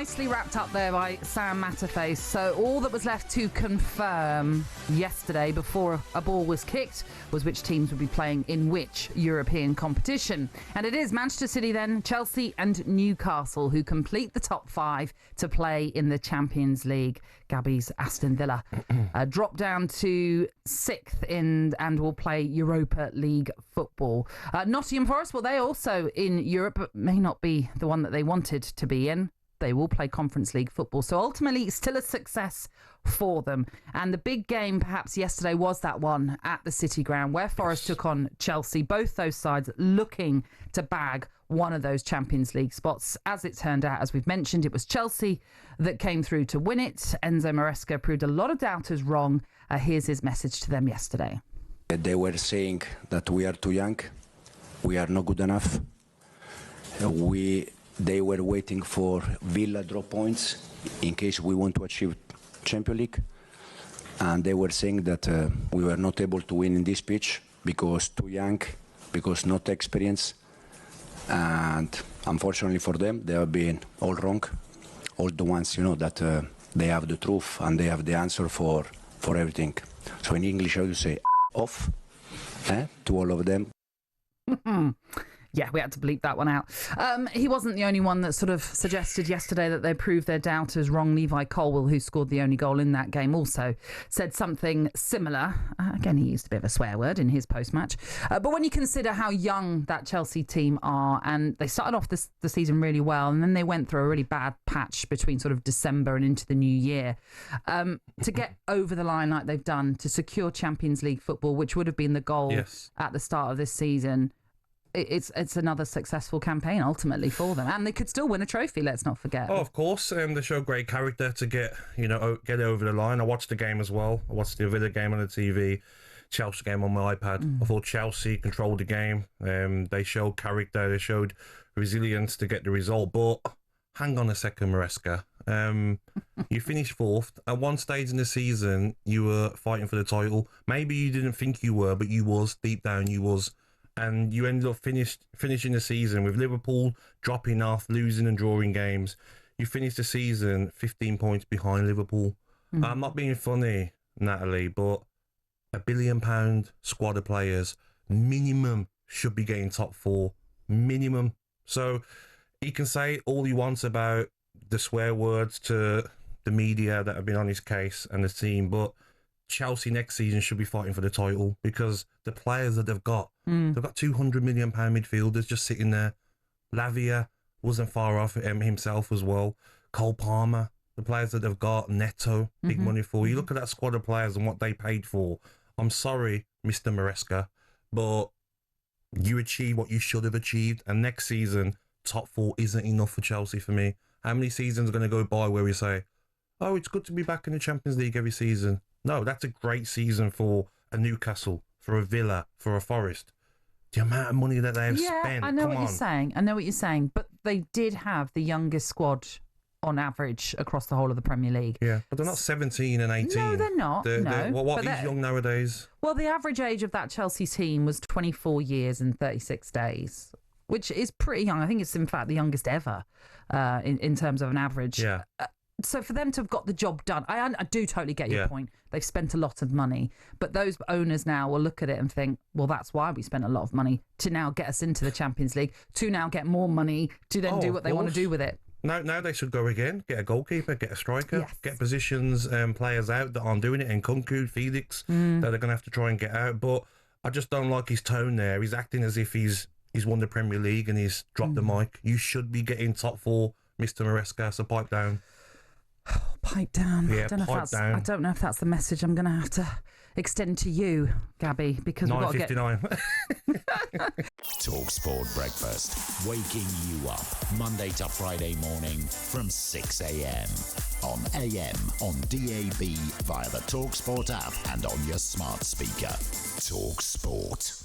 Nicely wrapped up there by Sam Matterface. So all that was left to confirm yesterday before a ball was kicked was which teams would be playing in which European competition. And it is Manchester City then, Chelsea and Newcastle who complete the top 5 to play in the Champions League. Gabby's Aston Villa drop down to 6th and will play Europa League football. Nottingham Forest, well, they also in Europe, but may not be the one that they wanted to be in. They will play Conference League football. So ultimately, it's still a success for them. And the big game perhaps yesterday was that one at the City Ground where Forest took on Chelsea. Both those sides looking to bag one of those Champions League spots. As it turned out, as we've mentioned, it was Chelsea that came through to win it. Enzo Maresca proved a lot of doubters wrong. Here's his message to them yesterday. They were saying that we are too young, we are not good enough. They were waiting for Villa draw points in case we want to achieve Champions League. And they were saying that we were not able to win in this pitch because too young, because not experienced. And unfortunately for them, they have been all wrong. All the ones, that they have the truth and they have the answer for everything. So in English, I would say off to all of them. Yeah, we had to bleep that one out. He wasn't the only one that sort of suggested yesterday that they proved their doubters wrong. Levi Colwill, who scored the only goal in that game, also said something similar. Again, he used a bit of a swear word in his post-match. But when you consider how young that Chelsea team are, and they started off the season really well, and then they went through a really bad patch between sort of December and into the new year, to get over the line like they've done, to secure Champions League football, which would have been the goal at the start of this season, it's another successful campaign ultimately for them, and they could still win a trophy. Let's not forget. Oh, of course, they show great character to get over the line. I watched the game as well. I watched the Villa game on the TV, Chelsea game on my iPad. I thought Chelsea controlled the game. They showed character. They showed resilience to get the result. But hang on a second, Maresca. You finished 4th. At one stage in the season, you were fighting for the title. Maybe you didn't think you were, but you was. Deep down, you was. And you ended up finishing the season with Liverpool dropping off, losing and drawing games. You finished the season 15 points behind Liverpool. I'm not being funny, Natalie, but £1 billion squad of players, minimum, should be getting top 4. Minimum. So he can say all he wants about the swear words to the media that have been on his case and the team, but Chelsea next season should be fighting for the title because the players that they've got £200 million midfielders just sitting there. Lavia wasn't far off himself as well. Cole Palmer, the players that they've got, Neto, big money for. You look at that squad of players and what they paid for. I'm sorry, Mr. Maresca, but you achieved what you should have achieved. And next season, top 4 isn't enough for Chelsea for me. How many seasons are going to go by where we say, oh, it's good to be back in the Champions League every season? No, that's a great season for a Newcastle, for a Villa, for a Forest. The amount of money that they have spent. I know what you're saying. But they did have the youngest squad on average across the whole of the Premier League. Yeah, but they're not 17 and 18. No, they're not. What is young nowadays? Well, the average age of that Chelsea team was 24 years and 36 days, which is pretty young. I think it's, in fact, the youngest ever in terms of an average. Yeah. So for them to have got the job done, I do totally get your point. They've spent a lot of money. But those owners now will look at it and think, well, that's why we spent a lot of money to now get us into the Champions League, to now get more money, to then do what they want to do with it. Now they should go again, get a goalkeeper, get a striker, get positions and players out that aren't doing it, and Nkunku, Felix, that they're going to have to try and get out. But I just don't like his tone there. He's acting as if he's won the Premier League and he's dropped the mic. You should be getting top 4, Mr. Maresca, so pipe down. Pipe down. Yeah, I don't know if that's the message I'm going to have to extend to you, Gabby, because we've got to get... 9:59. talkSPORT Breakfast, waking you up Monday to Friday morning from 6 a.m. on AM, on DAB, via the talkSPORT app and on your smart speaker. talkSPORT.